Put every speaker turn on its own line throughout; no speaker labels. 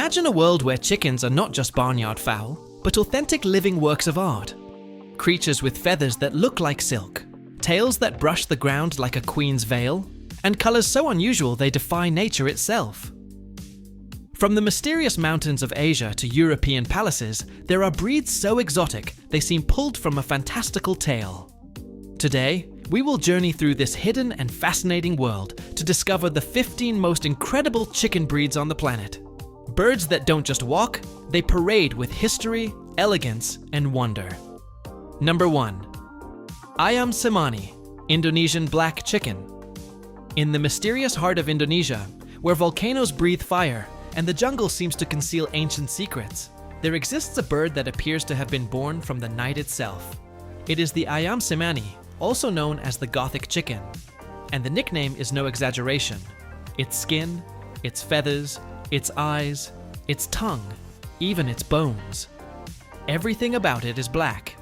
Imagine a world where chickens are not just barnyard fowl, but authentic living works of art. Creatures with feathers that look like silk, tails that brush the ground like a queen's veil, and colors so unusual they defy nature itself. From the mysterious mountains of Asia to European palaces, there are breeds so exotic they seem pulled from a fantastical tale. Today, we will journey through this hidden and fascinating world to discover the 15 most incredible chicken breeds on the planet. Birds that don't just walk, they parade with history, elegance, and wonder. Number 1. Ayam Cemani, Indonesian black chicken. In the mysterious heart of Indonesia, where volcanoes breathe fire and the jungle seems to conceal ancient secrets, there exists a bird that appears to have been born from the night itself. It is the Ayam Cemani, also known as the Gothic chicken. And the nickname is no exaggeration. Its skin, its feathers, its eyes, its tongue, even its bones. Everything about it is black.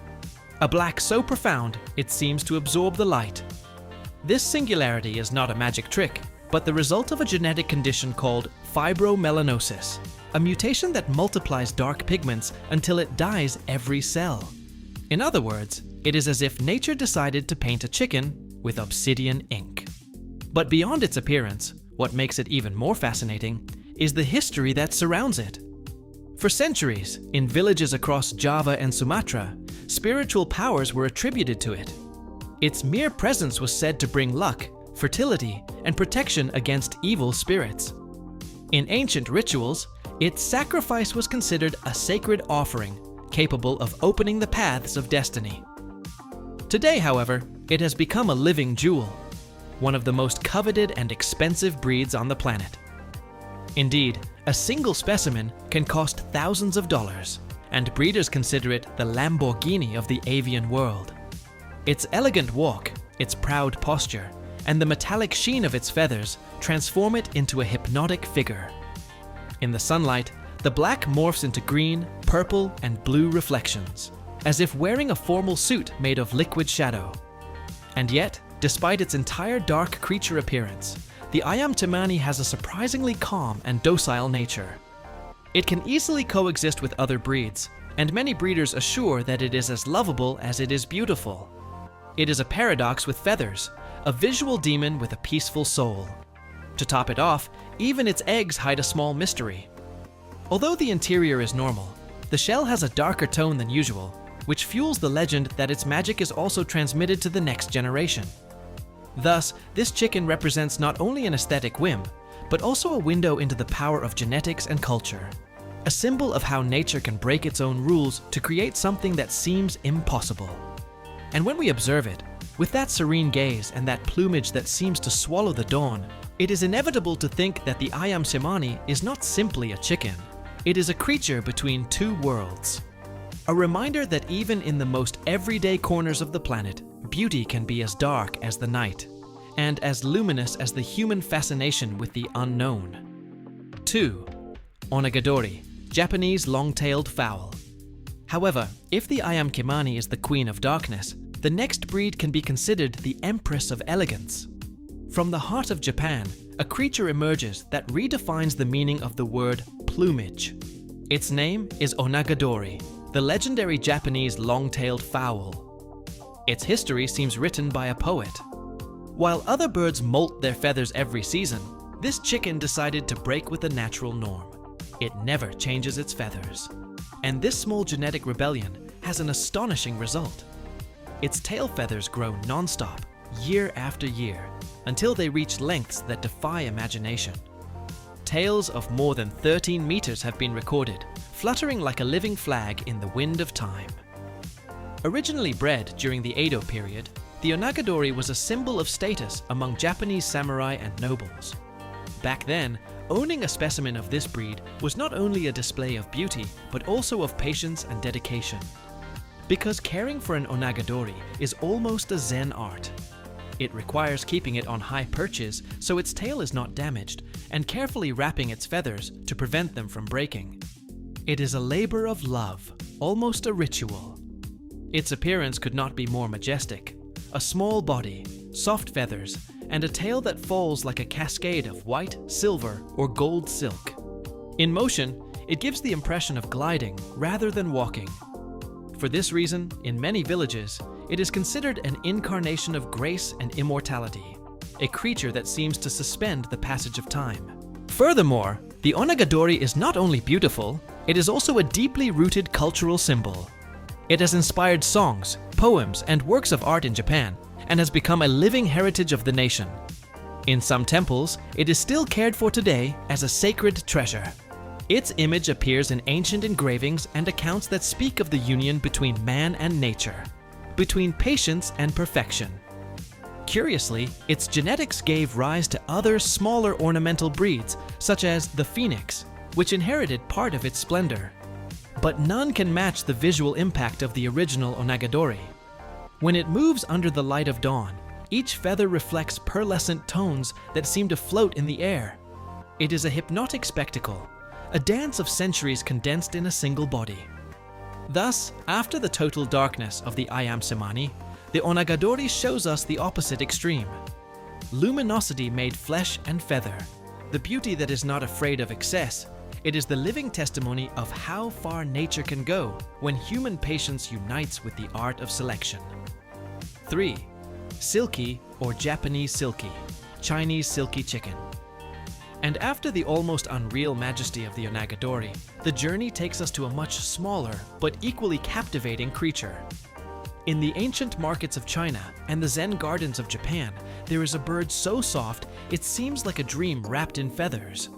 A black so profound, it seems to absorb the light. This singularity is not a magic trick, but the result of a genetic condition called fibromelanosis, a mutation that multiplies dark pigments until it dyes every cell. In other words, it is as if nature decided to paint a chicken with obsidian ink. But beyond its appearance, what makes it even more fascinating is the history that surrounds it. For centuries, in villages across Java and Sumatra, spiritual powers were attributed to it. Its mere presence was said to bring luck, fertility, and protection against evil spirits. In ancient rituals, its sacrifice was considered a sacred offering, capable of opening the paths of destiny. Today, however, it has become a living jewel, one of the most coveted and expensive breeds on the planet. Indeed, a single specimen can cost thousands of dollars, and breeders consider it the Lamborghini of the avian world. Its elegant walk, its proud posture, and the metallic sheen of its feathers transform it into a hypnotic figure. In the sunlight, the black morphs into green, purple, and blue reflections, as if wearing a formal suit made of liquid shadow. And yet, despite its entire dark creature appearance, the Ayam Cemani has a surprisingly calm and docile nature. It can easily coexist with other breeds, and many breeders assure that it is as lovable as it is beautiful. It is a paradox with feathers, a visual demon with a peaceful soul. To top it off, even its eggs hide a small mystery. Although the interior is normal, the shell has a darker tone than usual, which fuels the legend that its magic is also transmitted to the next generation. Thus, this chicken represents not only an aesthetic whim, but also a window into the power of genetics and culture, a symbol of how nature can break its own rules to create something that seems impossible. And when we observe it, with that serene gaze and that plumage that seems to swallow the dawn, it is inevitable to think that the Ayam Cemani is not simply a chicken. It is a creature between two worlds. A reminder that even in the most everyday corners of the planet, beauty can be as dark as the night, and as luminous as the human fascination with the unknown. 2. Onagadori, Japanese long-tailed fowl. However, if the Ayam Cemani is the queen of darkness, the next breed can be considered the empress of elegance. From the heart of Japan, a creature emerges that redefines the meaning of the word plumage. Its name is Onagadori, the legendary Japanese long-tailed fowl. Its history seems written by a poet. While other birds molt their feathers every season, this chicken decided to break with the natural norm. It never changes its feathers. And this small genetic rebellion has an astonishing result. Its tail feathers grow non-stop, year after year, until they reach lengths that defy imagination. Tails of more than 13 meters have been recorded, fluttering like a living flag in the wind of time. Originally bred during the Edo period, the Onagadori was a symbol of status among Japanese samurai and nobles. Back then, owning a specimen of this breed was not only a display of beauty, but also of patience and dedication. Because caring for an Onagadori is almost a Zen art. It requires keeping it on high perches so its tail is not damaged, and carefully wrapping its feathers to prevent them from breaking. It is a labor of love, almost a ritual. Its appearance could not be more majestic. A small body, soft feathers, and a tail that falls like a cascade of white, silver, or gold silk. In motion, It gives the impression of gliding rather than walking. For this reason, in many villages, it is considered an incarnation of grace and immortality, a creature that seems to suspend the passage of time. Furthermore, the onagadori is not only beautiful, it is also a deeply rooted cultural symbol. It has inspired songs, poems, and works of art in Japan, and has become a living heritage of the nation. In some temples, it is still cared for today as a sacred treasure. Its image appears in ancient engravings and accounts that speak of the union between man and nature, between patience and perfection. Curiously, its genetics gave rise to other smaller ornamental breeds, such as the phoenix, which inherited part of its splendor. But none can match the visual impact of the original onagadori. When it moves under the light of dawn, each feather reflects pearlescent tones that seem to float in the air. It is a hypnotic spectacle, a dance of centuries condensed in a single body. Thus, after the total darkness of the ayam cemani, the onagadori shows us the opposite extreme. Luminosity made flesh and feather, the beauty that is not afraid of excess. It is the living testimony of how far nature can go when human patience unites with the art of selection. 3. Silky or Japanese silky, Chinese silky chicken. And after the almost unreal majesty of the onagadori, the journey takes us to a much smaller but equally captivating creature. In the ancient markets of China and the Zen gardens of Japan, there is a bird so soft it seems like a dream wrapped in feathers.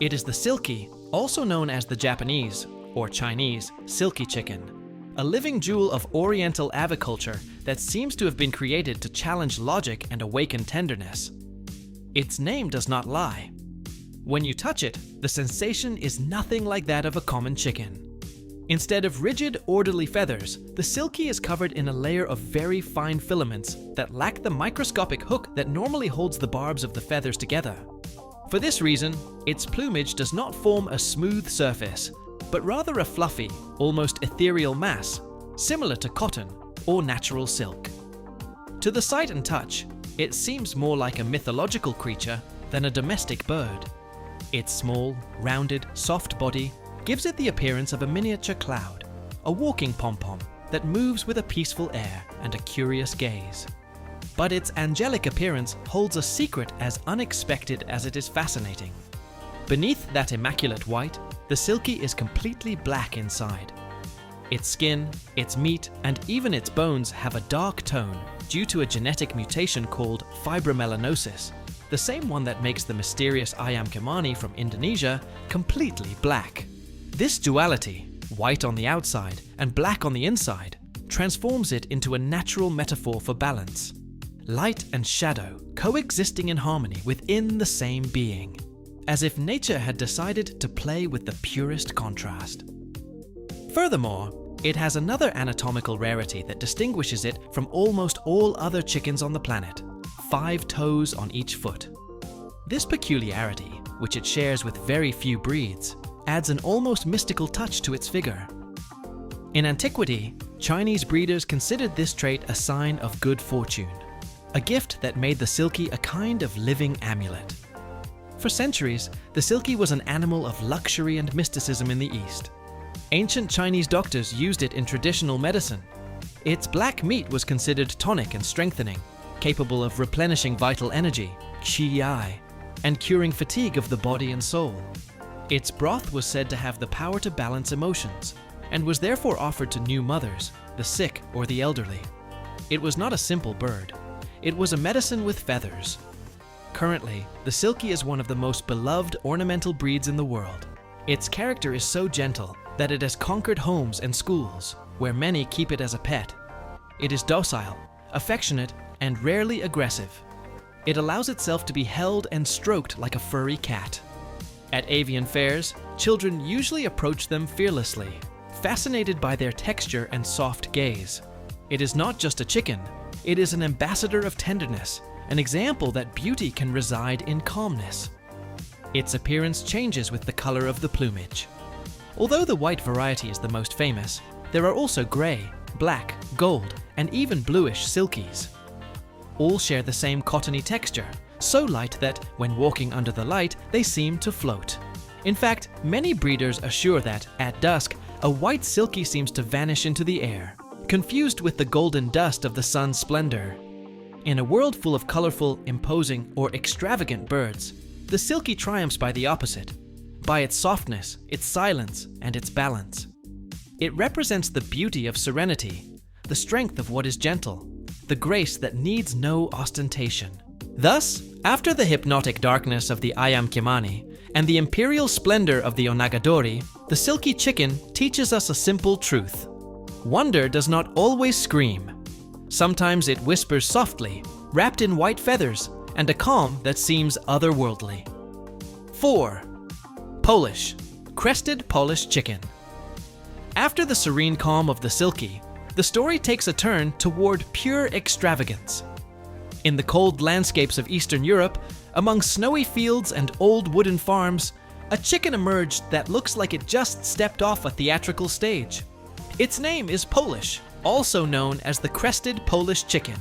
It is the silky, also known as the Japanese, or Chinese, silky chicken, a living jewel of Oriental aviculture that seems to have been created to challenge logic and awaken tenderness. Its name does not lie. When you touch it, the sensation is nothing like that of a common chicken. Instead of rigid, orderly feathers, the silky is covered in a layer of very fine filaments that lack the microscopic hook that normally holds the barbs of the feathers together. For this reason, its plumage does not form a smooth surface, but rather a fluffy, almost ethereal mass, similar to cotton or natural silk. To the sight and touch, it seems more like a mythological creature than a domestic bird. Its small, rounded, soft body gives it the appearance of a miniature cloud, a walking pom-pom that moves with a peaceful air and a curious gaze. But its angelic appearance holds a secret as unexpected as it is fascinating. Beneath that immaculate white, the silky is completely black inside. Its skin, its meat, and even its bones have a dark tone due to a genetic mutation called fibromelanosis, the same one that makes the mysterious ayam cemani from Indonesia completely black. This duality, white on the outside and black on the inside, transforms it into a natural metaphor for balance. Light and shadow coexisting in harmony within the same being, as if nature had decided to play with the purest contrast. Furthermore, it has another anatomical rarity that distinguishes it from almost all other chickens on the planet: 5 toes on each foot. This peculiarity, which it shares with very few breeds, adds an almost mystical touch to its figure. In antiquity, Chinese breeders considered this trait a sign of good fortune, a gift that made the silky a kind of living amulet. For centuries, the silky was an animal of luxury and mysticism in the East. Ancient Chinese doctors used it in traditional medicine. Its black meat was considered tonic and strengthening, capable of replenishing vital energy, qi, and curing fatigue of the body and soul. Its broth was said to have the power to balance emotions, and was therefore offered to new mothers, the sick, or the elderly. It was not a simple bird. It was a medicine with feathers. Currently, the silky is one of the most beloved ornamental breeds in the world. Its character is so gentle that it has conquered homes and schools, where many keep it as a pet. It is docile, affectionate, and rarely aggressive. It allows itself to be held and stroked like a furry cat. At avian fairs, children usually approach them fearlessly, fascinated by their texture and soft gaze. It is not just a chicken, it is an ambassador of tenderness, an example that beauty can reside in calmness. Its appearance changes with the color of the plumage. Although the white variety is the most famous, there are also gray, black, gold, and even bluish silkies. All share the same cottony texture, so light that, when walking under the light, they seem to float. In fact, many breeders assure that, at dusk, a white silkie seems to vanish into the air, confused with the golden dust of the sun's splendor. In a world full of colorful, imposing, or extravagant birds, the silkie triumphs by the opposite, by its softness, its silence, and its balance. It represents the beauty of serenity, the strength of what is gentle, the grace that needs no ostentation. Thus, after the hypnotic darkness of the Ayam Kimani and the imperial splendor of the Onagadori, the silky chicken teaches us a simple truth. Wonder does not always scream. Sometimes it whispers softly, wrapped in white feathers and a calm that seems otherworldly. 4. Polish, crested Polish chicken. After the serene calm of the silkie, the story takes a turn toward pure extravagance. In the cold landscapes of Eastern Europe, among snowy fields and old wooden farms, a chicken emerged that looks like it just stepped off a theatrical stage. Its name is Polish, also known as the crested Polish chicken.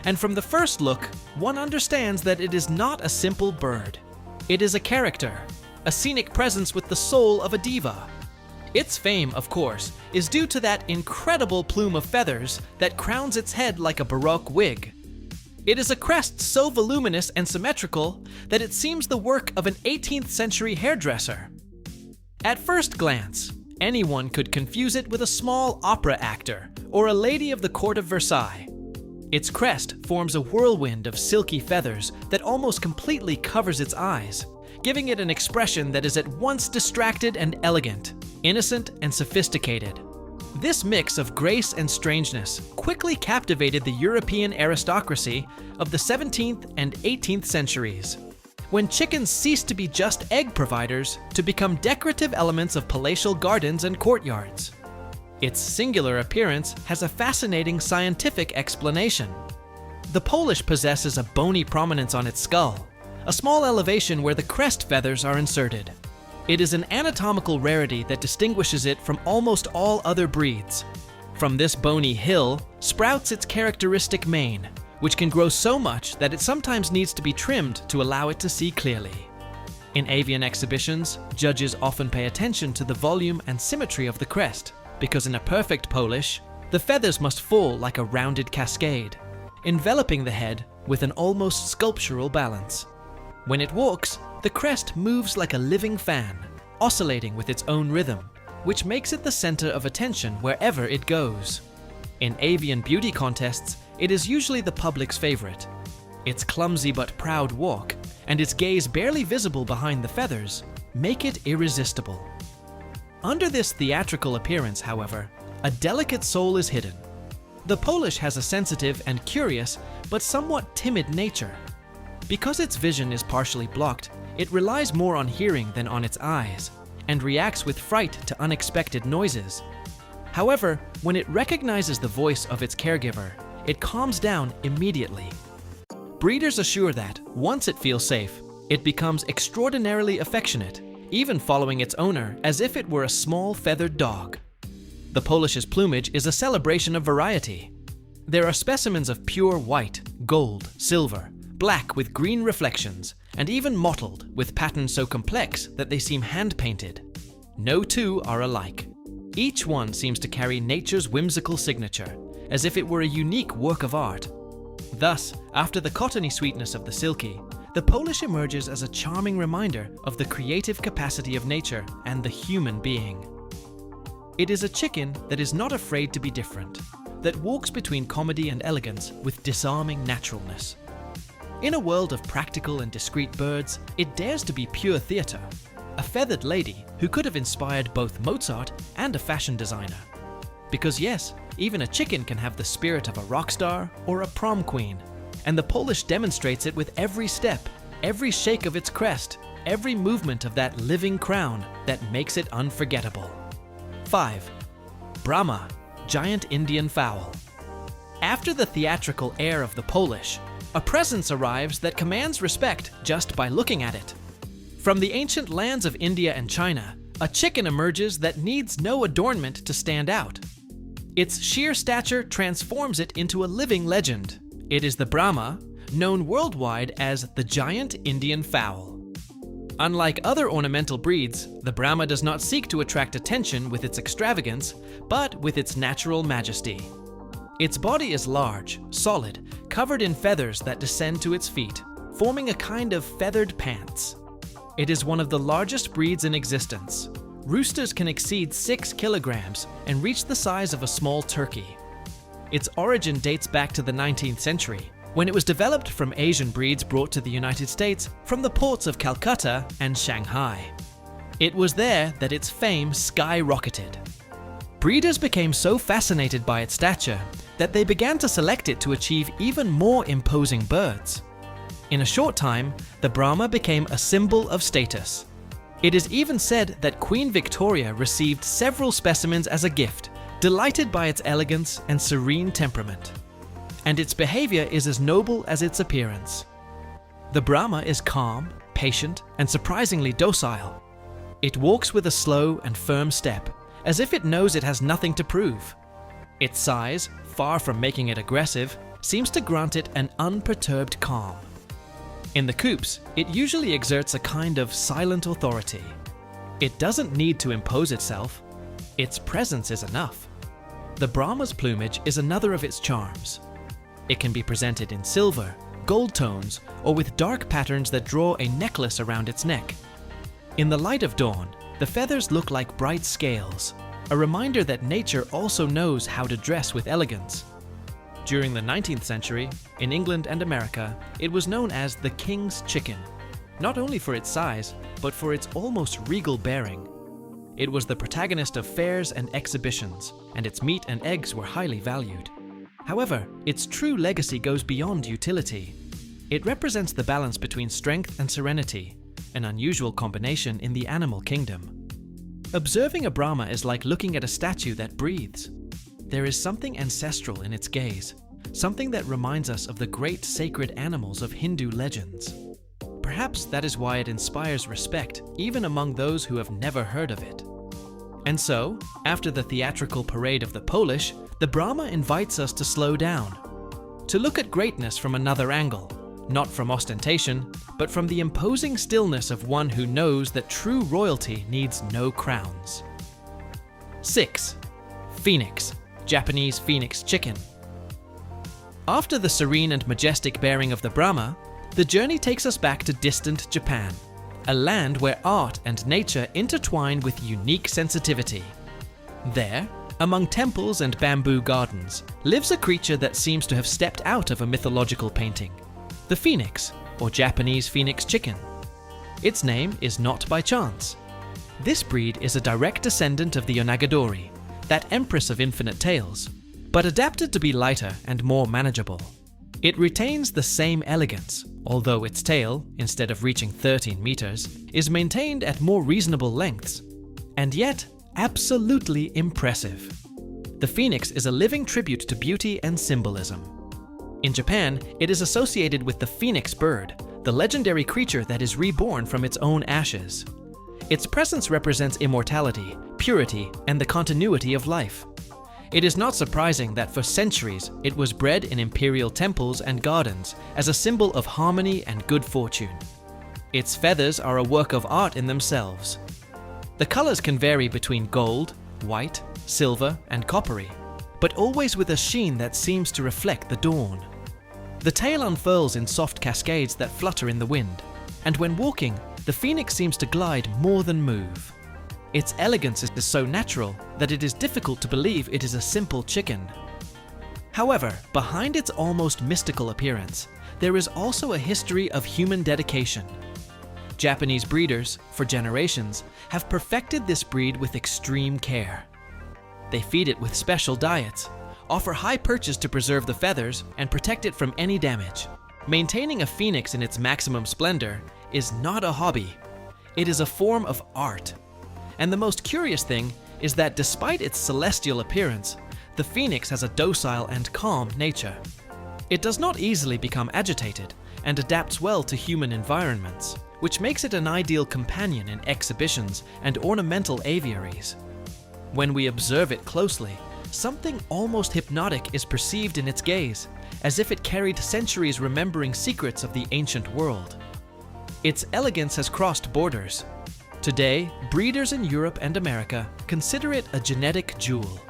And from the first look, one understands that it is not a simple bird. It is a character, a scenic presence with the soul of a diva. Its fame, of course, is due to that incredible plume of feathers that crowns its head like a Baroque wig. It is a crest so voluminous and symmetrical that it seems the work of an 18th century hairdresser. At first glance, anyone could confuse it with a small opera actor or a lady of the court of Versailles. Its crest forms a whirlwind of silky feathers that almost completely covers its eyes, giving it an expression that is at once distracted and elegant, innocent and sophisticated. This mix of grace and strangeness quickly captivated the European aristocracy of the 17th and 18th centuries, when chickens ceased to be just egg providers to become decorative elements of palatial gardens and courtyards. Its singular appearance has a fascinating scientific explanation. The Polish possesses a bony prominence on its skull, a small elevation where the crest feathers are inserted. It is an anatomical rarity that distinguishes it from almost all other breeds. From this bony hill sprouts its characteristic mane, which can grow so much that it sometimes needs to be trimmed to allow it to see clearly. In avian exhibitions, judges often pay attention to the volume and symmetry of the crest, because in a perfect Polish, the feathers must fall like a rounded cascade, enveloping the head with an almost sculptural balance. When it walks, the crest moves like a living fan, oscillating with its own rhythm, which makes it the center of attention wherever it goes. In avian beauty contests, it is usually the public's favorite. Its clumsy but proud walk, and its gaze barely visible behind the feathers, make it irresistible. Under this theatrical appearance, however, a delicate soul is hidden. The Polish has a sensitive and curious, but somewhat timid nature. Because its vision is partially blocked, it relies more on hearing than on its eyes, and reacts with fright to unexpected noises. However, when it recognizes the voice of its caregiver, it calms down immediately. Breeders assure that, once it feels safe, it becomes extraordinarily affectionate, even following its owner as if it were a small feathered dog. The Polish's plumage is a celebration of variety. There are specimens of pure white, gold, silver, black with green reflections, and even mottled with patterns so complex that they seem hand-painted. No two are alike. Each one seems to carry nature's whimsical signature, as if it were a unique work of art. Thus, after the cottony sweetness of the silky, the Polish emerges as a charming reminder of the creative capacity of nature and the human being. It is a chicken that is not afraid to be different, that walks between comedy and elegance with disarming naturalness. In a world of practical and discreet birds, it dares to be pure theater, a feathered lady who could have inspired both Mozart and a fashion designer. Because yes, even a chicken can have the spirit of a rock star or a prom queen, and the Polish demonstrates it with every step, every shake of its crest, every movement of that living crown that makes it unforgettable. 5. Brahma, giant Indian fowl. After the theatrical air of the Polish, a presence arrives that commands respect just by looking at it. From the ancient lands of India and China, a chicken emerges that needs no adornment to stand out. Its sheer stature transforms it into a living legend. It is the Brahma, known worldwide as the giant Indian fowl. Unlike other ornamental breeds, the Brahma does not seek to attract attention with its extravagance, but with its natural majesty. Its body is large, solid, covered in feathers that descend to its feet, forming a kind of feathered pants. It is one of the largest breeds in existence. Roosters can exceed 6 kilograms and reach the size of a small turkey. Its origin dates back to the 19th century, when it was developed from Asian breeds brought to the United States from the ports of Calcutta and Shanghai. It was there that its fame skyrocketed. Breeders became so fascinated by its stature that they began to select it to achieve even more imposing birds. In a short time, the Brahma became a symbol of status. It is even said that Queen Victoria received several specimens as a gift, delighted by its elegance and serene temperament. And its behavior is as noble as its appearance. The Brahma is calm, patient, and surprisingly docile. It walks with a slow and firm step, as if it knows it has nothing to prove. Its size, far from making it aggressive, seems to grant it an unperturbed calm. In the coops, it usually exerts a kind of silent authority. It doesn't need to impose itself. Its presence is enough. The Brahma's plumage is another of its charms. It can be presented in silver, gold tones, or with dark patterns that draw a necklace around its neck. In the light of dawn, the feathers look like bright scales, a reminder that nature also knows how to dress with elegance. During the 19th century, in England and America, it was known as the King's Chicken, not only for its size, but for its almost regal bearing. It was the protagonist of fairs and exhibitions, and its meat and eggs were highly valued. However, its true legacy goes beyond utility. It represents the balance between strength and serenity, an unusual combination in the animal kingdom. Observing a Brahma is like looking at a statue that breathes. There is something ancestral in its gaze, something that reminds us of the great sacred animals of Hindu legends. Perhaps that is why it inspires respect even among those who have never heard of it. And so, after the theatrical parade of the Polish, the Brahma invites us to slow down, to look at greatness from another angle, not from ostentation, but from the imposing stillness of one who knows that true royalty needs no crowns. 6. Phoenix, Japanese phoenix chicken. After the serene and majestic bearing of the Brahma, the journey takes us back to distant Japan, a land where art and nature intertwine with unique sensitivity. There, among temples and bamboo gardens, lives a creature that seems to have stepped out of a mythological painting, the phoenix, or Japanese phoenix chicken. Its name is not by chance. This breed is a direct descendant of the Onagadori, that empress of infinite tales, but adapted to be lighter and more manageable. It retains the same elegance, although its tail, instead of reaching 13 meters, is maintained at more reasonable lengths, and yet absolutely impressive. The phoenix is a living tribute to beauty and symbolism. In Japan, it is associated with the phoenix bird, the legendary creature that is reborn from its own ashes. Its presence represents immortality, purity, and the continuity of life. It is not surprising that for centuries it was bred in imperial temples and gardens as a symbol of harmony and good fortune. Its feathers are a work of art in themselves. The colors can vary between gold, white, silver, and coppery, but always with a sheen that seems to reflect the dawn. The tail unfurls in soft cascades that flutter in the wind, and when walking, the phoenix seems to glide more than move. Its elegance is so natural that it is difficult to believe it is a simple chicken. However, behind its almost mystical appearance, there is also a history of human dedication. Japanese breeders, for generations, have perfected this breed with extreme care. They feed it with special diets, offer high perches to preserve the feathers and protect it from any damage. Maintaining a phoenix in its maximum splendor is not a hobby. It is a form of art. And the most curious thing is that despite its celestial appearance, the phoenix has a docile and calm nature. It does not easily become agitated and adapts well to human environments, which makes it an ideal companion in exhibitions and ornamental aviaries. When we observe it closely, something almost hypnotic is perceived in its gaze, as if it carried centuries remembering secrets of the ancient world. Its elegance has crossed borders. Today, breeders in Europe and America consider it a genetic jewel.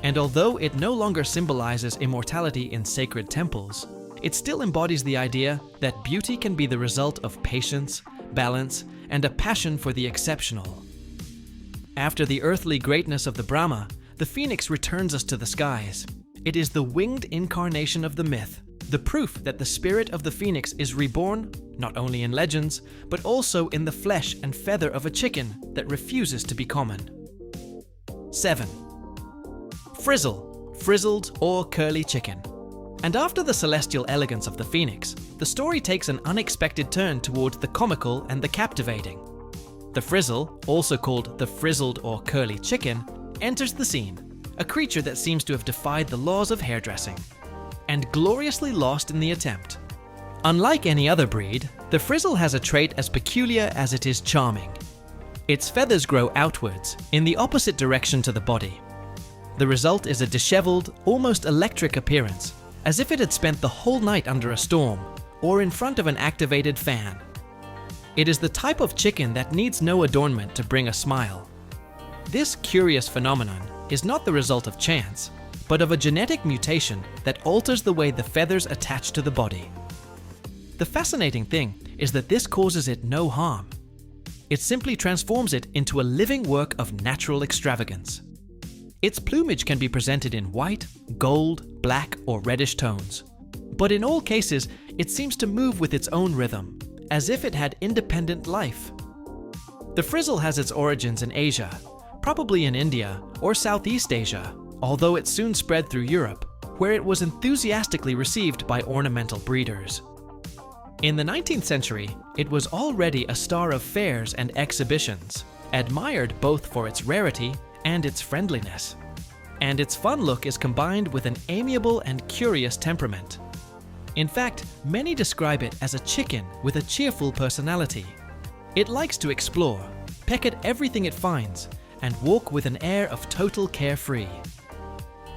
And although it no longer symbolizes immortality in sacred temples, it still embodies the idea that beauty can be the result of patience, balance, and a passion for the exceptional. After the earthly greatness of the Brahma, the phoenix returns us to the skies. It is the winged incarnation of the myth, the proof that the spirit of the phoenix is reborn not only in legends, but also in the flesh and feather of a chicken that refuses to be common. 7. Frizzle, frizzled or curly chicken. And after the celestial elegance of the phoenix, the story takes an unexpected turn toward the comical and the captivating. The frizzle, also called the frizzled or curly chicken, enters the scene, a creature that seems to have defied the laws of hairdressing, and gloriously lost in the attempt. Unlike any other breed, the frizzle has a trait as peculiar as it is charming. Its feathers grow outwards, in the opposite direction to the body. The result is a disheveled, almost electric appearance, as if it had spent the whole night under a storm, or in front of an activated fan. It is the type of chicken that needs no adornment to bring a smile. This curious phenomenon is not the result of chance, but of a genetic mutation that alters the way the feathers attach to the body. The fascinating thing is that this causes it no harm. It simply transforms it into a living work of natural extravagance. Its plumage can be presented in white, gold, black, or reddish tones. But in all cases, it seems to move with its own rhythm, as if it had independent life. The frizzle has its origins in Asia, probably in India or Southeast Asia, although it soon spread through Europe, where it was enthusiastically received by ornamental breeders. In the 19th century, it was already a star of fairs and exhibitions, admired both for its rarity and its friendliness. And its fun look is combined with an amiable and curious temperament. In fact, many describe it as a chicken with a cheerful personality. It likes to explore, peck at everything it finds, and walk with an air of total carefree.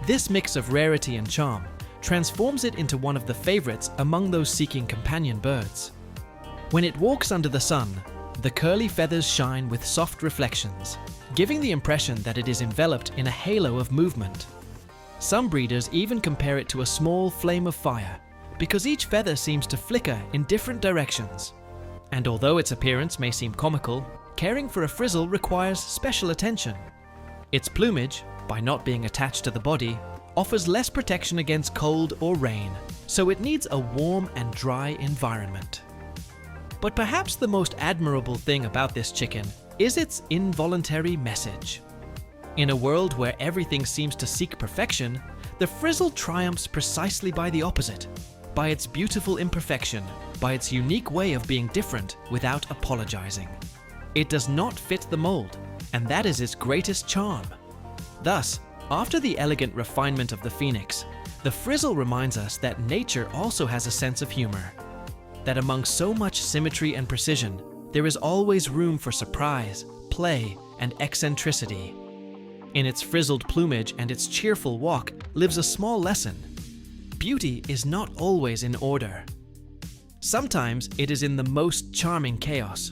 This mix of rarity and charm transforms it into one of the favorites among those seeking companion birds. When it walks under the sun, the curly feathers shine with soft reflections, giving the impression that it is enveloped in a halo of movement. Some breeders even compare it to a small flame of fire, because each feather seems to flicker in different directions. And although its appearance may seem comical, caring for a frizzle requires special attention. Its plumage, by not being attached to the body, offers less protection against cold or rain, so it needs a warm and dry environment. But perhaps the most admirable thing about this chicken is its involuntary message. In a world where everything seems to seek perfection, the frizzle triumphs precisely by the opposite, by its beautiful imperfection, by its unique way of being different without apologizing. It does not fit the mold, and that is its greatest charm. Thus, after the elegant refinement of the phoenix, the frizzle reminds us that nature also has a sense of humor. That among so much symmetry and precision, there is always room for surprise, play, and eccentricity. In its frizzled plumage and its cheerful walk lives a small lesson. Beauty is not always in order. Sometimes it is in the most charming chaos.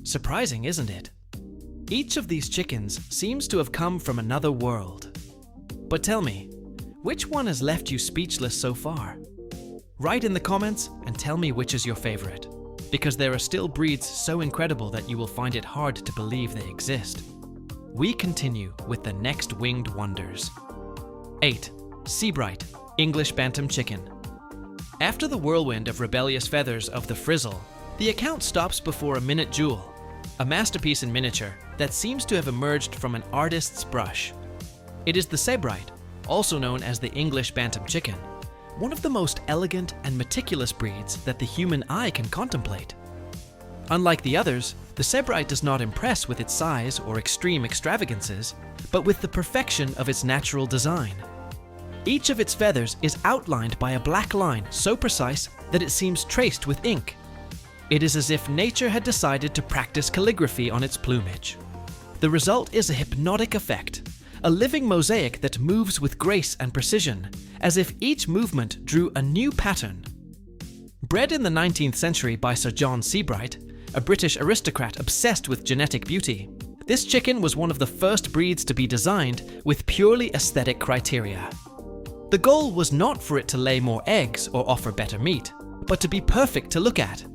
Surprising, isn't it? Each of these chickens seems to have come from another world. But tell me, which one has left you speechless so far? Write in the comments and tell me which is your favorite, because there are still breeds so incredible that you will find it hard to believe they exist. We continue with the next winged wonders. 8. Seabright, English Bantam Chicken. After the whirlwind of rebellious feathers of the frizzle, the account stops before a minute jewel, a masterpiece in miniature that seems to have emerged from an artist's brush. It is the Sebright, also known as the English Bantam Chicken, one of the most elegant and meticulous breeds that the human eye can contemplate. Unlike the others, the Sebright does not impress with its size or extreme extravagances, but with the perfection of its natural design. Each of its feathers is outlined by a black line so precise that it seems traced with ink. It is as if nature had decided to practice calligraphy on its plumage. The result is a hypnotic effect, a living mosaic that moves with grace and precision, as if each movement drew a new pattern. Bred in the 19th century by Sir John Seabright, a British aristocrat obsessed with genetic beauty. This chicken was one of the first breeds to be designed with purely aesthetic criteria. The goal was not for it to lay more eggs or offer better meat, but to be perfect to look at,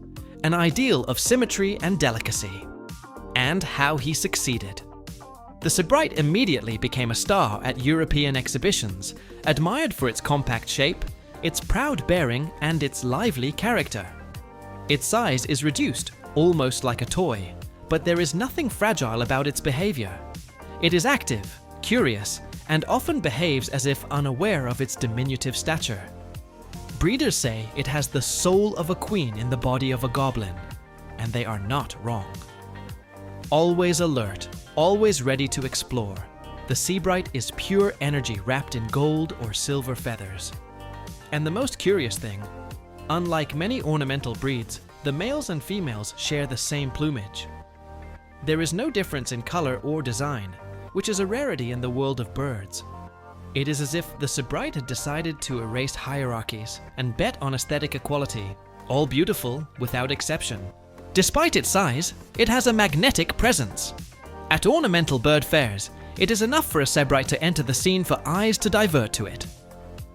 an ideal of symmetry and delicacy. And how he succeeded. The Sebright immediately became a star at European exhibitions, admired for its compact shape, its proud bearing, and its lively character. Its size is reduced, almost like a toy, but there is nothing fragile about its behavior. It is active, curious, and often behaves as if unaware of its diminutive stature. Breeders say it has the soul of a queen in the body of a goblin, and they are not wrong. Always alert, always ready to explore, the Sebright is pure energy wrapped in gold or silver feathers. And the most curious thing, unlike many ornamental breeds, the males and females share the same plumage. There is no difference in color or design, which is a rarity in the world of birds. It is as if the Sebright had decided to erase hierarchies and bet on aesthetic equality, all beautiful without exception. Despite its size, it has a magnetic presence. At ornamental bird fairs, it is enough for a Sebright to enter the scene for eyes to divert to it.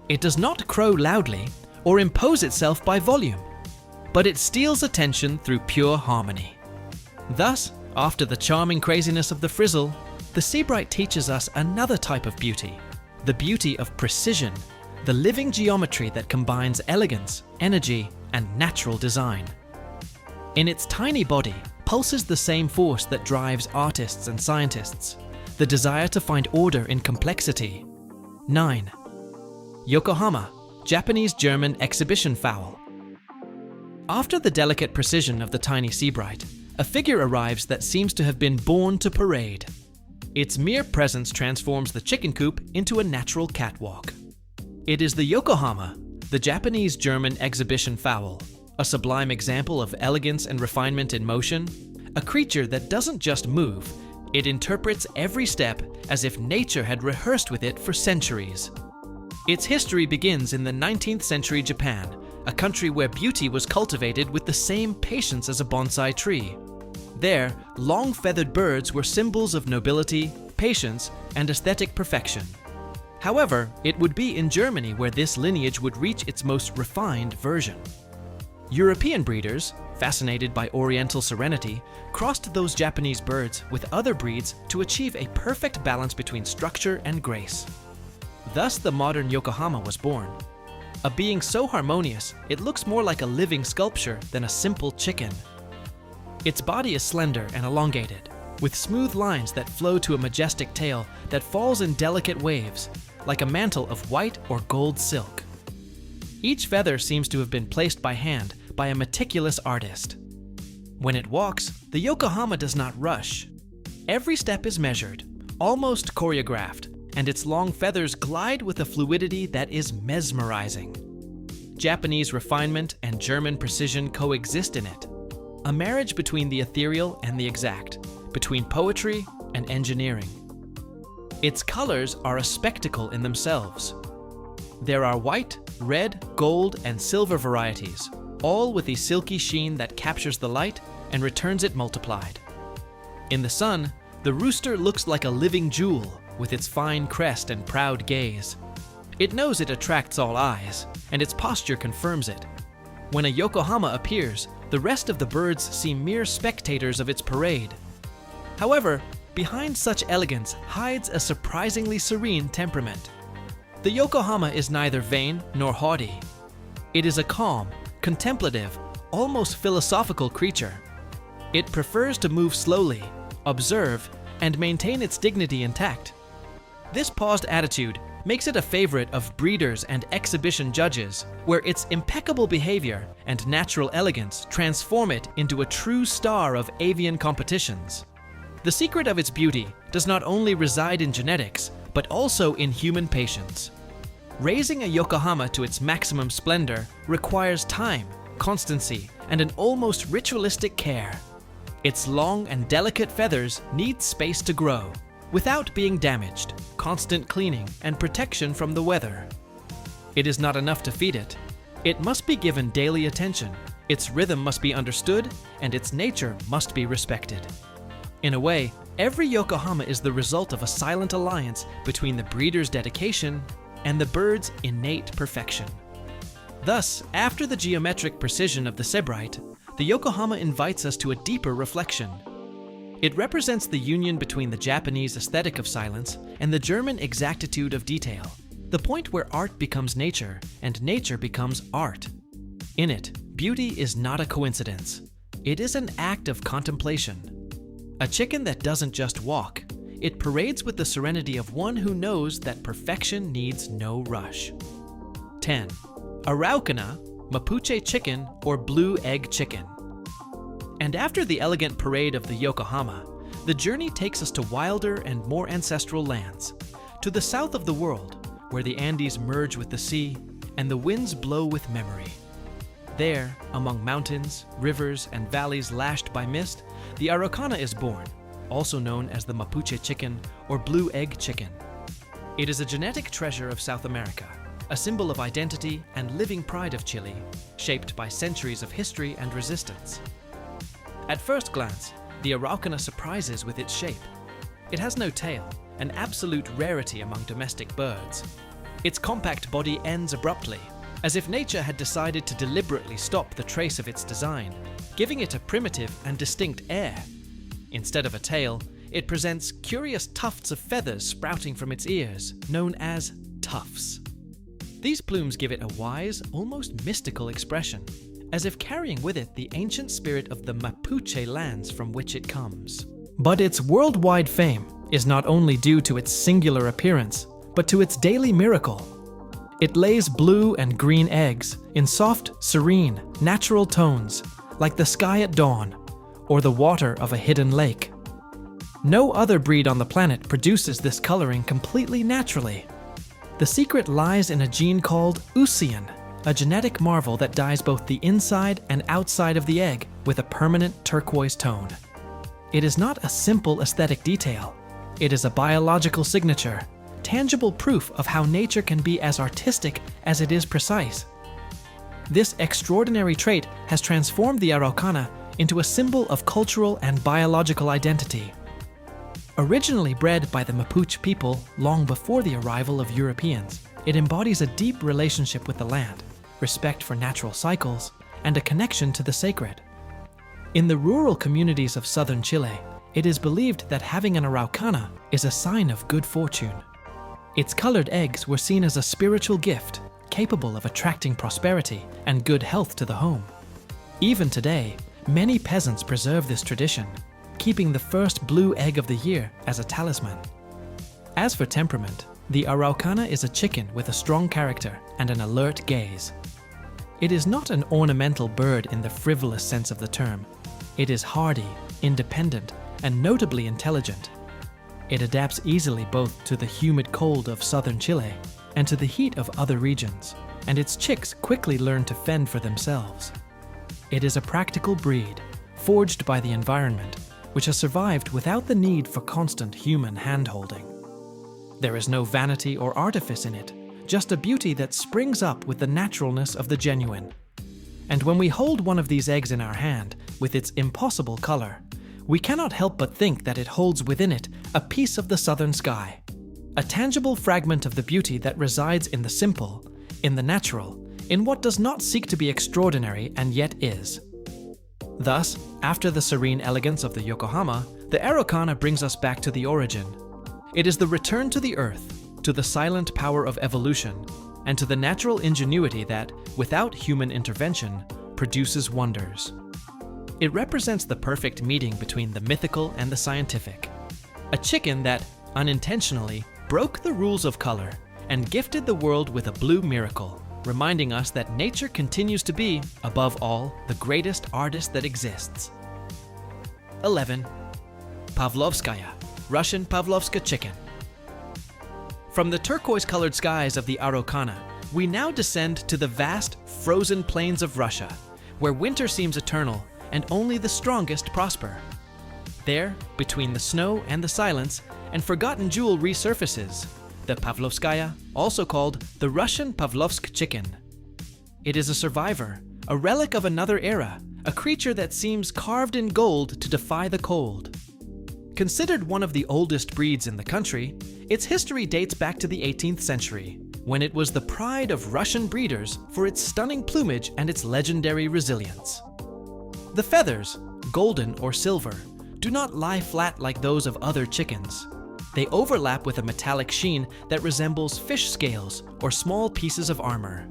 It does not crow loudly or impose itself by volume, but it steals attention through pure harmony. Thus, after the charming craziness of the frizzle, the Sebright teaches us another type of beauty, the beauty of precision, the living geometry that combines elegance, energy, and natural design. In its tiny body pulses the same force that drives artists and scientists, the desire to find order in complexity. 9. Yokohama, Japanese-German exhibition fowl. After the delicate precision of the tiny Sebright, a figure arrives that seems to have been born to parade. Its mere presence transforms the chicken coop into a natural catwalk. It is the Yokohama, the Japanese-German exhibition fowl, a sublime example of elegance and refinement in motion, a creature that doesn't just move, it interprets every step as if nature had rehearsed with it for centuries. Its history begins in the 19th century Japan, a country where beauty was cultivated with the same patience as a bonsai tree. There, long feathered birds were symbols of nobility, patience, and aesthetic perfection. However, it would be in Germany where this lineage would reach its most refined version. European breeders, fascinated by oriental serenity, crossed those Japanese birds with other breeds to achieve a perfect balance between structure and grace. Thus the modern Yokohama was born. A being so harmonious, it looks more like a living sculpture than a simple chicken. Its body is slender and elongated, with smooth lines that flow to a majestic tail that falls in delicate waves, like a mantle of white or gold silk. Each feather seems to have been placed by hand by a meticulous artist. When it walks, the Yokohama does not rush. Every step is measured, almost choreographed, and its long feathers glide with a fluidity that is mesmerizing. Japanese refinement and German precision coexist in it, a marriage between the ethereal and the exact, between poetry and engineering. Its colors are a spectacle in themselves. There are white, red, gold, and silver varieties, all with a silky sheen that captures the light and returns it multiplied. In the sun, the rooster looks like a living jewel with its fine crest and proud gaze. It knows it attracts all eyes, and its posture confirms it. When a Yokohama appears, the rest of the birds seem mere spectators of its parade. However, behind such elegance hides a surprisingly serene temperament. The Yokohama is neither vain nor haughty. It is a calm, contemplative, almost philosophical creature. It prefers to move slowly, observe, and maintain its dignity intact. This paused attitude makes it a favorite of breeders and exhibition judges, where its impeccable behavior and natural elegance transform it into a true star of avian competitions. The secret of its beauty does not only reside in genetics, but also in human patience. Raising a Yokohama to its maximum splendor requires time, constancy, and an almost ritualistic care. Its long and delicate feathers need space to grow, without being damaged, constant cleaning, and protection from the weather. It is not enough to feed it. It must be given daily attention, Its rhythm must be understood, and its nature must be respected. In a way, every Yokohama is the result of a silent alliance between the breeder's dedication and the bird's innate perfection. Thus, after the geometric precision of the Sebright, the Yokohama invites us to a deeper reflection. It represents the union between the Japanese aesthetic of silence and the German exactitude of detail, the point where art becomes nature and nature becomes art. In it, beauty is not a coincidence. It is an act of contemplation. A chicken that doesn't just walk, it parades with the serenity of one who knows that perfection needs no rush. 10. Araucana, Mapuche chicken or blue egg chicken. And after the elegant parade of the Yokohama, the journey takes us to wilder and more ancestral lands, to the south of the world, where the Andes merge with the sea and the winds blow with memory. There, among mountains, rivers, and valleys lashed by mist, the Araucana is born, also known as the Mapuche chicken or blue egg chicken. It is a genetic treasure of South America, a symbol of identity and living pride of Chile, shaped by centuries of history and resistance. At first glance, the Araucana surprises with its shape. It has no tail, an absolute rarity among domestic birds. Its compact body ends abruptly, as if nature had decided to deliberately stop the trace of its design, giving it a primitive and distinct air. Instead of a tail, it presents curious tufts of feathers sprouting from its ears, known as tufts. These plumes give it a wise, almost mystical expression, as if carrying with it the ancient spirit of the Mapuche lands from which it comes. But its worldwide fame is not only due to its singular appearance, but to its daily miracle. It lays blue and green eggs in soft, serene, natural tones, like the sky at dawn, or the water of a hidden lake. No other breed on the planet produces this coloring completely naturally. The secret lies in a gene called Usian, a genetic marvel that dyes both the inside and outside of the egg with a permanent turquoise tone. It is not a simple aesthetic detail. It is a biological signature, tangible proof of how nature can be as artistic as it is precise. This extraordinary trait has transformed the Araucana into a symbol of cultural and biological identity. Originally bred by the Mapuche people long before the arrival of Europeans, it embodies a deep relationship with the land, respect for natural cycles, and a connection to the sacred. In the rural communities of southern Chile, it is believed that having an Araucana is a sign of good fortune. Its colored eggs were seen as a spiritual gift, capable of attracting prosperity and good health to the home. Even today, many peasants preserve this tradition, keeping the first blue egg of the year as a talisman. As for temperament, the Araucana is a chicken with a strong character and an alert gaze. It is not an ornamental bird in the frivolous sense of the term. It is hardy, independent, and notably intelligent. It adapts easily both to the humid cold of southern Chile and to the heat of other regions, and its chicks quickly learn to fend for themselves. It is a practical breed, forged by the environment, which has survived without the need for constant human hand-holding. There is no vanity or artifice in it, just a beauty that springs up with the naturalness of the genuine. And when we hold one of these eggs in our hand, with its impossible color, we cannot help but think that it holds within it a piece of the southern sky, a tangible fragment of the beauty that resides in the simple, in the natural, in what does not seek to be extraordinary and yet is. Thus, after the serene elegance of the Yokohama, the Araucana brings us back to the origin. It is the return to the earth, to the silent power of evolution, and to the natural ingenuity that, without human intervention, produces wonders. It represents the perfect meeting between the mythical and the scientific. A chicken that, unintentionally, broke the rules of color and gifted the world with a blue miracle, reminding us that nature continues to be, above all, the greatest artist that exists. 11. Pavlovskaya, Russian Pavlovska chicken. From the turquoise-colored skies of the Araucana, we now descend to the vast, frozen plains of Russia, where winter seems eternal and only the strongest prosper. There, between the snow and the silence, an forgotten jewel resurfaces, the Pavlovskaya, also called the Russian Pavlovsk chicken. It is a survivor, a relic of another era, a creature that seems carved in gold to defy the cold. Considered one of the oldest breeds in the country, its history dates back to the 18th century, when it was the pride of Russian breeders for its stunning plumage and its legendary resilience. The feathers, golden or silver, do not lie flat like those of other chickens. They overlap with a metallic sheen that resembles fish scales or small pieces of armor.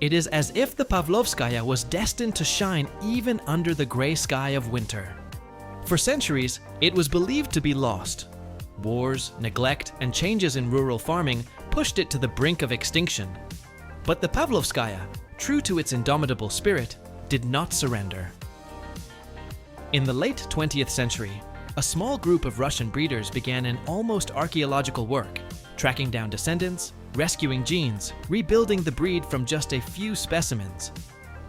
It is as if the Pavlovskaya was destined to shine even under the gray sky of winter. For centuries, it was believed to be lost. Wars, neglect, and changes in rural farming pushed it to the brink of extinction. But the Pavlovskaya, true to its indomitable spirit, did not surrender. In the late 20th century, a small group of Russian breeders began an almost archaeological work, tracking down descendants, rescuing genes, rebuilding the breed from just a few specimens.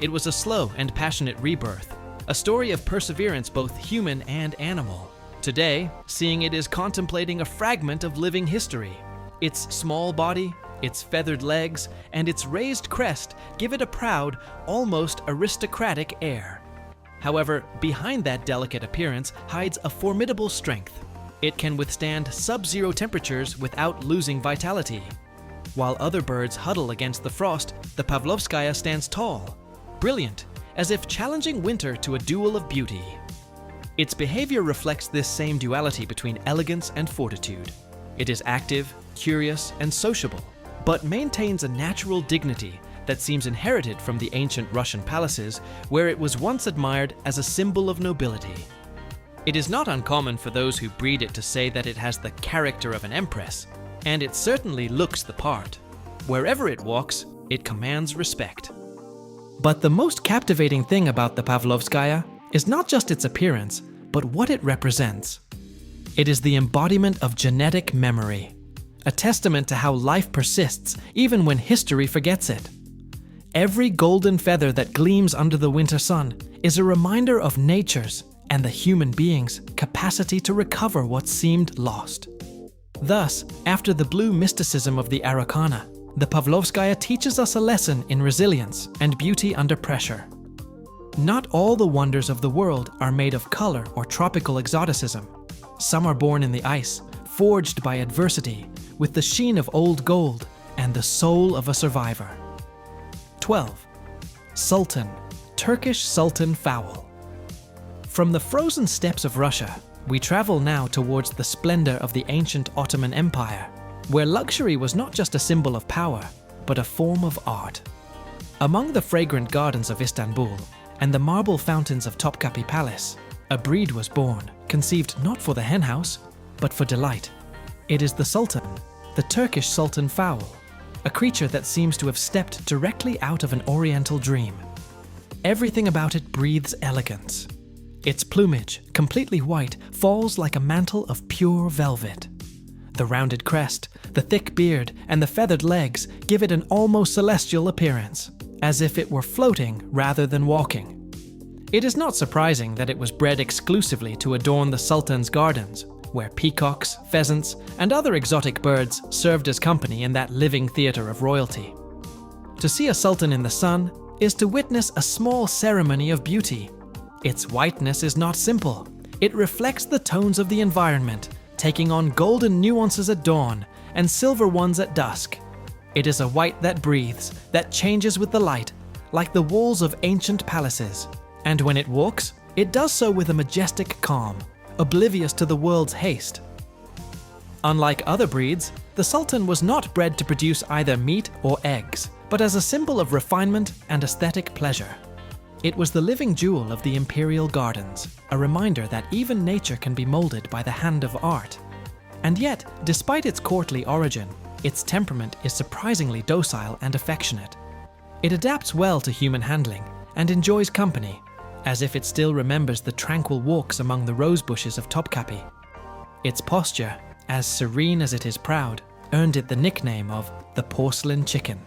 It was a slow and passionate rebirth, a story of perseverance both human and animal. Today, seeing it is contemplating a fragment of living history. Its small body, its feathered legs, and its raised crest give it a proud, almost aristocratic air. However, behind that delicate appearance hides a formidable strength. It can withstand sub-zero temperatures without losing vitality. While other birds huddle against the frost, the Pavlovskaya stands tall, brilliant, as if challenging winter to a duel of beauty. Its behavior reflects this same duality between elegance and fortitude. It is active, curious, and sociable, but maintains a natural dignity that seems inherited from the ancient Russian palaces, where it was once admired as a symbol of nobility. It is not uncommon for those who breed it to say that it has the character of an empress, and it certainly looks the part. Wherever it walks, it commands respect. But the most captivating thing about the Pavlovskaya is not just its appearance, but what it represents. It is the embodiment of genetic memory, a testament to how life persists even when history forgets it. Every golden feather that gleams under the winter sun is a reminder of nature's and the human being's capacity to recover what seemed lost. Thus, after the blue mysticism of the Araucana, the Pavlovskaya teaches us a lesson in resilience and beauty under pressure. Not all the wonders of the world are made of color or tropical exoticism. Some are born in the ice, forged by adversity, with the sheen of old gold and the soul of a survivor. 12. Sultan, Turkish Sultan Fowl. From the frozen steppes of Russia, we travel now towards the splendor of the ancient Ottoman Empire, where luxury was not just a symbol of power, but a form of art. Among the fragrant gardens of Istanbul and the marble fountains of Topkapi Palace, a breed was born, conceived not for the henhouse, but for delight. It is the Sultan, the Turkish Sultan Fowl, a creature that seems to have stepped directly out of an oriental dream. Everything about it breathes elegance. Its plumage, completely white, falls like a mantle of pure velvet. The rounded crest, the thick beard, and the feathered legs give it an almost celestial appearance, as if it were floating rather than walking. It is not surprising that it was bred exclusively to adorn the Sultan's gardens, where peacocks, pheasants, and other exotic birds served as company in that living theater of royalty. To see a sultan in the sun is to witness a small ceremony of beauty. Its whiteness is not simple. It reflects the tones of the environment, taking on golden nuances at dawn and silver ones at dusk. It is a white that breathes, that changes with the light, like the walls of ancient palaces. And when it walks, it does so with a majestic calm, oblivious to the world's haste. Unlike other breeds, the Sultan was not bred to produce either meat or eggs, but as a symbol of refinement and aesthetic pleasure. It was the living jewel of the imperial gardens, a reminder that even nature can be molded by the hand of art. And yet, despite its courtly origin, its temperament is surprisingly docile and affectionate. It adapts well to human handling and enjoys company, as if it still remembers the tranquil walks among the rose bushes of Topkapi. Its posture, as serene as it is proud, earned it the nickname of the porcelain chicken.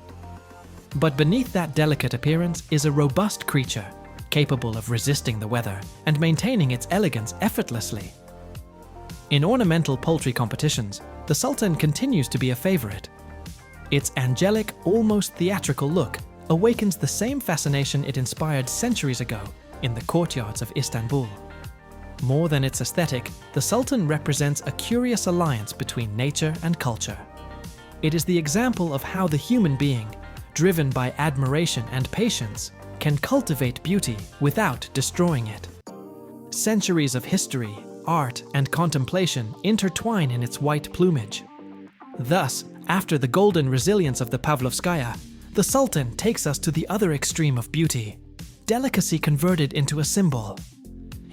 But beneath that delicate appearance is a robust creature, capable of resisting the weather and maintaining its elegance effortlessly. In ornamental poultry competitions, the Sultan continues to be a favorite. Its angelic, almost theatrical look awakens the same fascination it inspired centuries ago in the courtyards of Istanbul. More than its aesthetic, the Sultan represents a curious alliance between nature and culture. It is the example of how the human being, driven by admiration and patience, can cultivate beauty without destroying it. Centuries of history, art, and contemplation intertwine in its white plumage. Thus, after the golden resilience of the Pavlovskaya, the Sultan takes us to the other extreme of beauty, delicacy converted into a symbol.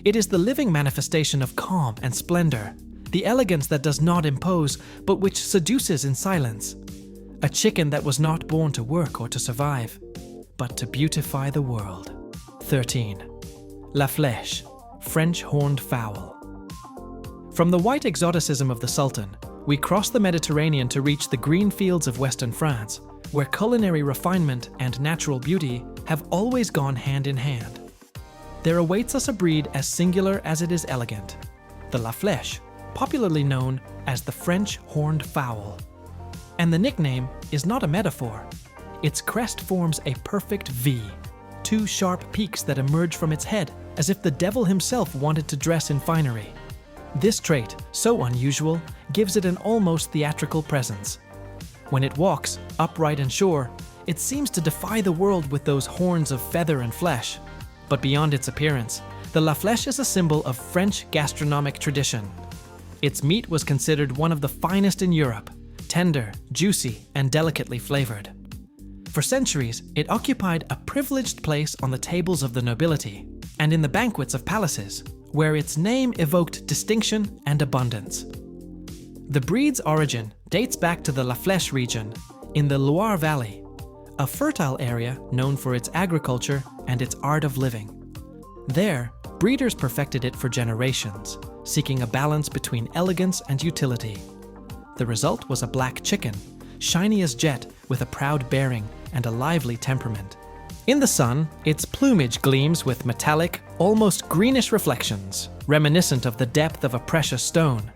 It is the living manifestation of calm and splendor, the elegance that does not impose, but which seduces in silence. A chicken that was not born to work or to survive, but to beautify the world. 13. La Flèche, French horned fowl. From the white exoticism of the Sultan, we cross the Mediterranean to reach the green fields of Western France, where culinary refinement and natural beauty have always gone hand in hand. There awaits us a breed as singular as it is elegant, the La Flèche, popularly known as the French horned fowl. And the nickname is not a metaphor. Its crest forms a perfect V, two sharp peaks that emerge from its head as if the devil himself wanted to dress in finery. This trait, so unusual, gives it an almost theatrical presence. When it walks, upright and sure, it seems to defy the world with those horns of feather and flesh. But beyond its appearance, the La Flèche is a symbol of French gastronomic tradition. Its meat was considered one of the finest in Europe, tender, juicy, and delicately flavored. For centuries, it occupied a privileged place on the tables of the nobility and in the banquets of palaces, where its name evoked distinction and abundance. The breed's origin dates back to the La Flèche region in the Loire Valley, a fertile area known for its agriculture and its art of living. There, breeders perfected it for generations, seeking a balance between elegance and utility. The result was a black chicken, shiny as jet with a proud bearing and a lively temperament. In the sun, its plumage gleams with metallic, almost greenish reflections, reminiscent of the depth of a precious stone.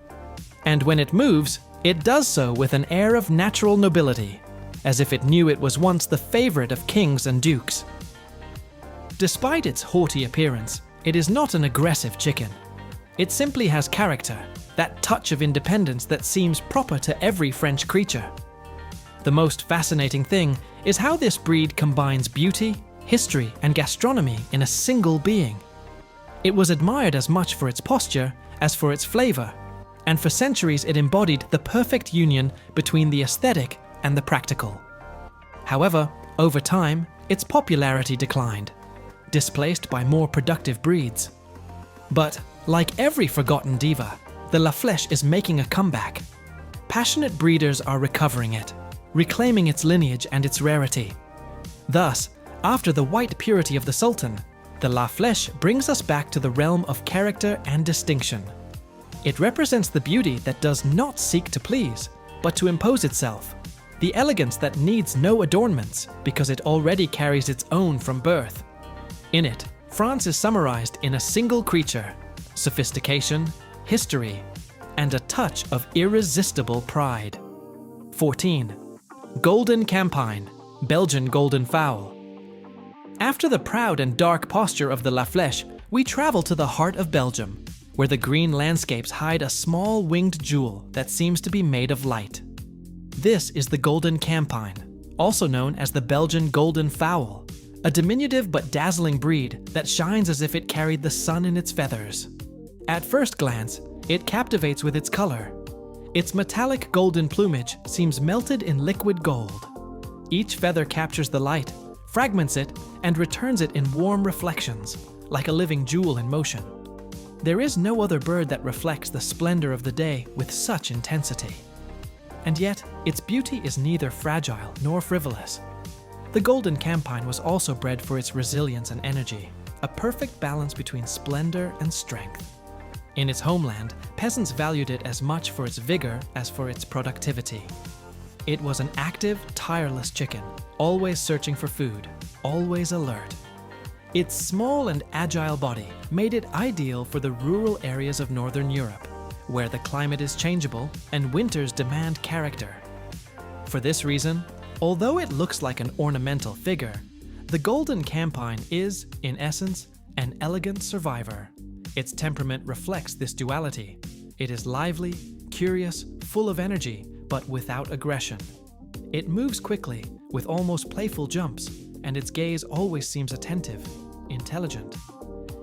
And when it moves, it does so with an air of natural nobility, as if it knew it was once the favorite of kings and dukes. Despite its haughty appearance, it is not an aggressive chicken. It simply has character, that touch of independence that seems proper to every French creature. The most fascinating thing is how this breed combines beauty, history, and gastronomy in a single being. It was admired as much for its posture as for its flavor, and for centuries it embodied the perfect union between the aesthetic and the practical. However, over time, its popularity declined, displaced by more productive breeds. But, like every forgotten diva, the La Flèche is making a comeback. Passionate breeders are recovering it, reclaiming its lineage and its rarity. Thus, after the white purity of the Sultan, the La Flèche brings us back to the realm of character and distinction. It represents the beauty that does not seek to please, but to impose itself, the elegance that needs no adornments because it already carries its own from birth. In it, France is summarized in a single creature: sophistication, history, and a touch of irresistible pride. 14. Golden Campine, Belgian golden fowl. After the proud and dark posture of the La Flèche, we travel to the heart of Belgium, where the green landscapes hide a small winged jewel that seems to be made of light. This is the golden campine, also known as the Belgian golden fowl, a diminutive but dazzling breed that shines as if it carried the sun in its feathers. At first glance, it captivates with its color. Its metallic golden plumage seems melted in liquid gold. Each feather captures the light, fragments it, and returns it in warm reflections, like a living jewel in motion. There is no other bird that reflects the splendor of the day with such intensity. And yet, its beauty is neither fragile nor frivolous. The golden campine was also bred for its resilience and energy, a perfect balance between splendor and strength. In its homeland, peasants valued it as much for its vigor as for its productivity. It was an active, tireless chicken, always searching for food, always alert. Its small and agile body made it ideal for the rural areas of Northern Europe, where the climate is changeable and winters demand character. For this reason, Although it looks like an ornamental figure, the golden campine is, in essence, an elegant survivor. Its temperament reflects this duality. It is lively, curious, full of energy, but without aggression. It moves quickly, with almost playful jumps, and its gaze always seems attentive, intelligent.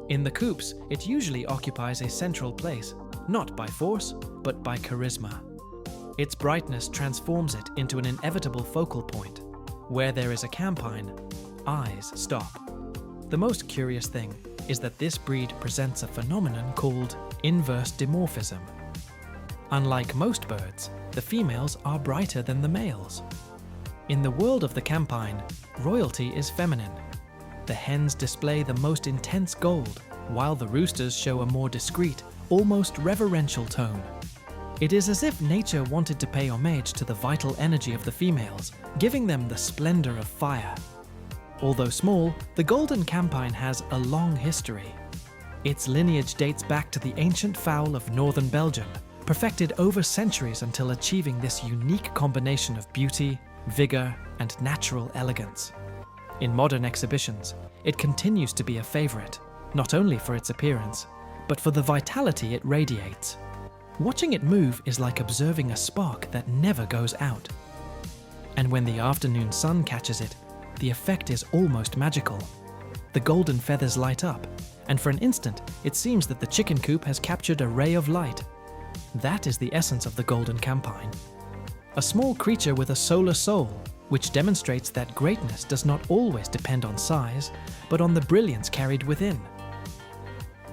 In the coops, it usually occupies a central place, not by force, but by charisma. Its brightness transforms it into an inevitable focal point. Where there is a campine, eyes stop. The most curious thing is that this breed presents a phenomenon called inverse dimorphism. Unlike most birds, the females are brighter than the males. In the world of the campine, royalty is feminine. The hens display the most intense gold, while the roosters show a more discreet, almost reverential tone. It is as if nature wanted to pay homage to the vital energy of the females, giving them the splendor of fire. Although small, the golden campine has a long history. Its lineage dates back to the ancient fowl of northern Belgium, perfected over centuries until achieving this unique combination of beauty, vigor, and natural elegance. In modern exhibitions, it continues to be a favorite, not only for its appearance, but for the vitality it radiates. Watching it move is like observing a spark that never goes out. And when the afternoon sun catches it, the effect is almost magical. The golden feathers light up, and for an instant, it seems that the chicken coop has captured a ray of light. That is the essence of the golden campine. A small creature with a solar soul, which demonstrates that greatness does not always depend on size, but on the brilliance carried within.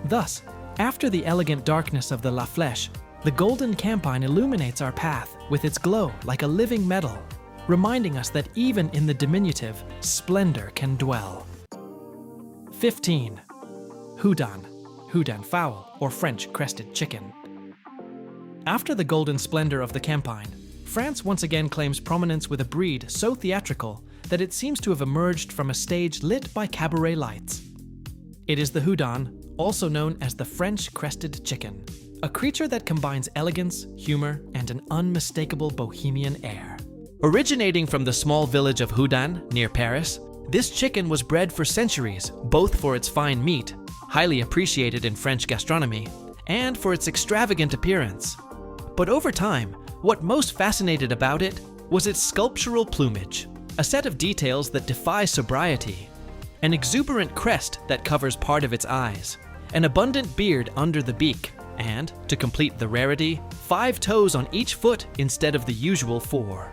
Thus, after the elegant darkness of the La Flèche, the golden campine illuminates our path with its glow like a living medal, reminding us that even in the diminutive, splendor can dwell. 15. Houdin fowl, or French crested chicken. After the golden splendor of the campine, France once again claims prominence with a breed so theatrical that it seems to have emerged from a stage lit by cabaret lights. It is the Houdin, also known as the French crested chicken, a creature that combines elegance, humor, and an unmistakable bohemian air. Originating from the small village of Houdin, near Paris, this chicken was bred for centuries, both for its fine meat, highly appreciated in French gastronomy, and for its extravagant appearance. But over time, what most fascinated about it was its sculptural plumage, a set of details that defy sobriety, an exuberant crest that covers part of its eyes, an abundant beard under the beak, and, to complete the rarity, 5 toes on each foot instead of the usual 4.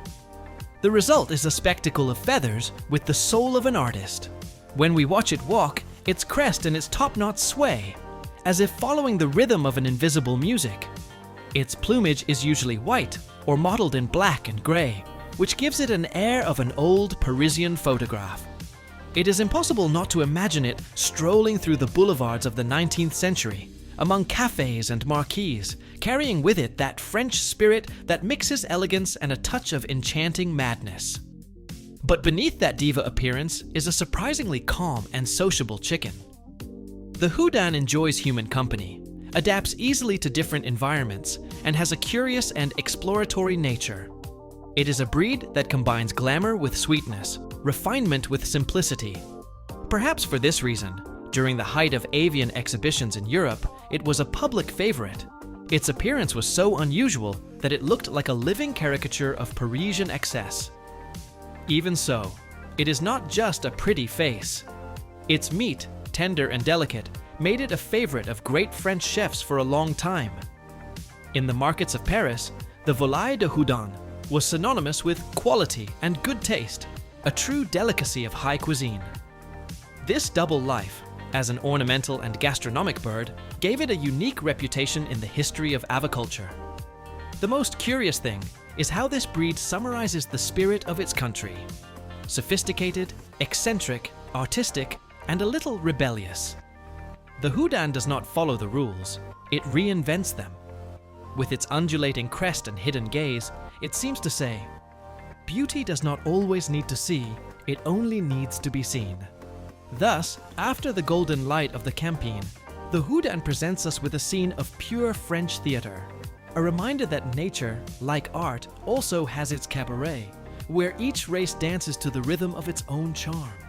The result is a spectacle of feathers with the soul of an artist. When we watch it walk, its crest and its top knot sway, as if following the rhythm of an invisible music. Its plumage is usually white or mottled in black and gray, which gives it an air of an old Parisian photograph. It is impossible not to imagine it strolling through the boulevards of the 19th century, among cafes and marquees, carrying with it that French spirit that mixes elegance and a touch of enchanting madness. But beneath that diva appearance is a surprisingly calm and sociable chicken. The Houdin enjoys human company, adapts easily to different environments, and has a curious and exploratory nature. It is a breed that combines glamour with sweetness, refinement with simplicity. Perhaps for this reason, during the height of avian exhibitions in Europe, it was a public favorite. Its appearance was so unusual that it looked like a living caricature of Parisian excess. Even so, it is not just a pretty face. Its meat, tender and delicate, made it a favorite of great French chefs for a long time. In the markets of Paris, the volaille de Houdin was synonymous with quality and good taste, a true delicacy of high cuisine. This double life, as an ornamental and gastronomic bird, gave it a unique reputation in the history of aviculture. The most curious thing is how this breed summarizes the spirit of its country: sophisticated, eccentric, artistic, and a little rebellious. The Houdin does not follow the rules, it reinvents them. With its undulating crest and hidden gaze, it seems to say, beauty does not always need to see, it only needs to be seen. Thus, after the golden light of the campine, the Houdin presents us with a scene of pure French theater, a reminder that nature, like art, also has its cabaret, where each race dances to the rhythm of its own charm.